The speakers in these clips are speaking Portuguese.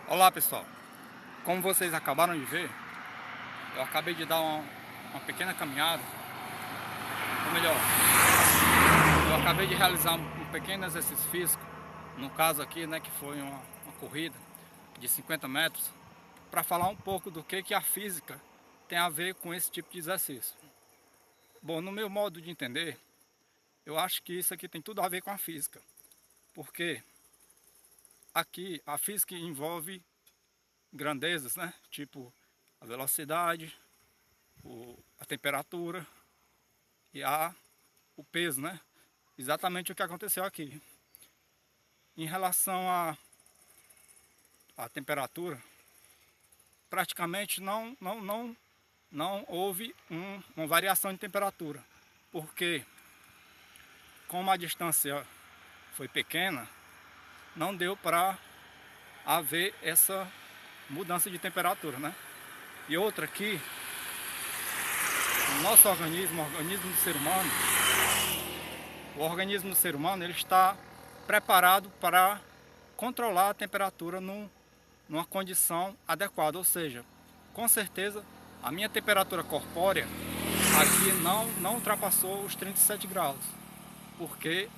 Olá pessoal, como vocês acabaram de ver, eu acabei de dar uma pequena caminhada, ou melhor, eu acabei de realizar um pequeno exercício físico, no caso aqui, né, que foi uma corrida de 50 metros, para falar um pouco do que a física tem a ver com esse tipo de exercício. Bom, no meu modo de entender, eu acho que isso aqui tem tudo a ver com a física, porque aqui a física envolve grandezas, né, tipo a velocidade, a temperatura e o peso, né? Exatamente o que aconteceu aqui. Em relação à temperatura, praticamente não houve uma variação de temperatura, porque como a distância foi pequena, não deu para haver essa mudança de temperatura, né? E outra aqui, o nosso organismo, o organismo do ser humano, ele está preparado para controlar a temperatura numa condição adequada, ou seja, com certeza a minha temperatura corpórea aqui não ultrapassou os 37 graus, porque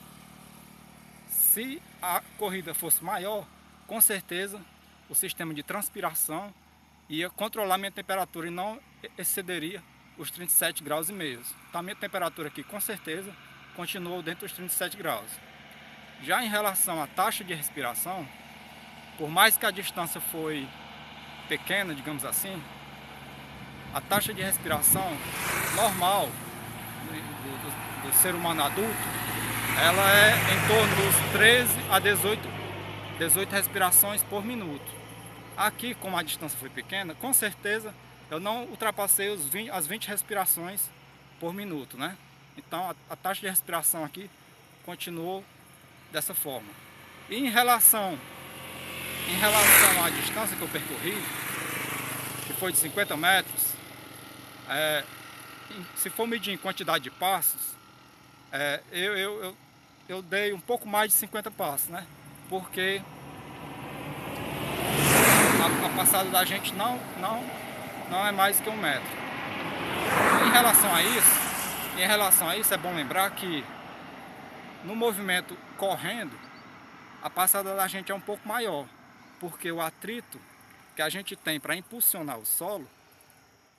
se a corrida fosse maior, com certeza o sistema de transpiração ia controlar minha temperatura e não excederia os 37 graus e meio. Então a minha temperatura aqui com certeza continuou dentro dos 37 graus. Já em relação à taxa de respiração, por mais que a distância foi pequena, digamos assim, a taxa de respiração normal do ser humano adulto, ela é em torno dos 13 a 18 respirações por minuto. Aqui, como a distância foi pequena, com certeza eu não ultrapassei as 20 respirações por minuto, né? Então a taxa de respiração aqui continuou dessa forma. E em relação à distância que eu percorri, que foi de 50 metros, se for medir em quantidade de passos, eu dei um pouco mais de 50 passos, né? Porque a passada da gente não é mais que 1 metro. Em relação a isso, é bom lembrar que no movimento correndo, a passada da gente é um pouco maior, porque o atrito que a gente tem para impulsionar o solo,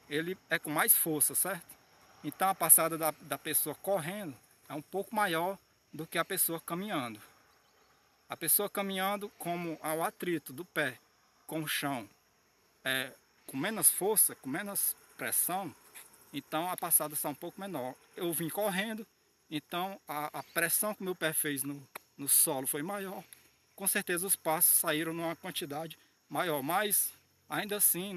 ele é com mais força, certo? Então a passada da pessoa correndo é um pouco maior do que a pessoa caminhando. A pessoa caminhando, como o atrito do pé com o chão com menos força, com menos pressão, então a passada está um pouco menor. Eu vim correndo, então a pressão que meu pé fez no solo foi maior. Com certeza os passos saíram numa quantidade maior, mas ainda assim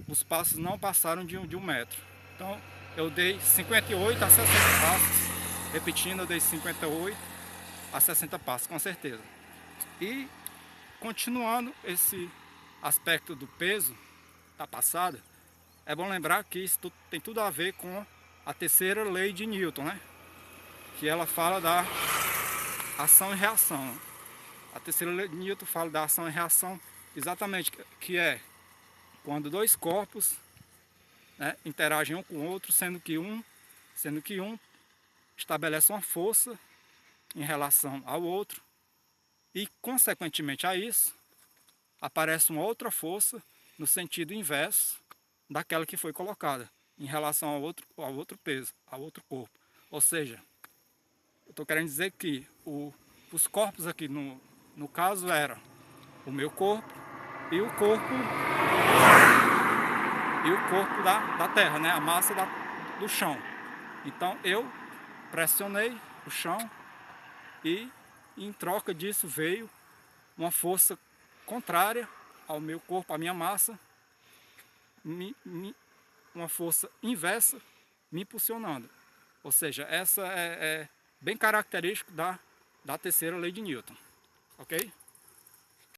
os passos não passaram de 1 metro. Então eu dei 58 a 60 passos, repetindo, eu dei 58 a 60 passos, com certeza. E continuando esse aspecto do peso da passada, é bom lembrar que isso tem tudo a ver com a terceira lei de Newton, né? Que ela fala da ação e reação. A terceira lei de Newton fala da ação e reação, exatamente, que é quando dois corpos, né, interagem um com o outro, sendo que um estabelece uma força em relação ao outro e, consequentemente a isso, aparece uma outra força no sentido inverso daquela que foi colocada em relação ao outro peso, ao outro corpo. Ou seja, eu estou querendo dizer que os corpos aqui, no caso, era o meu corpo e o corpo da terra, né? A massa do chão. Então eu pressionei o chão e em troca disso veio uma força contrária ao meu corpo, à minha massa, uma força inversa me impulsionando. Ou seja, essa é bem característico da terceira lei de Newton, ok?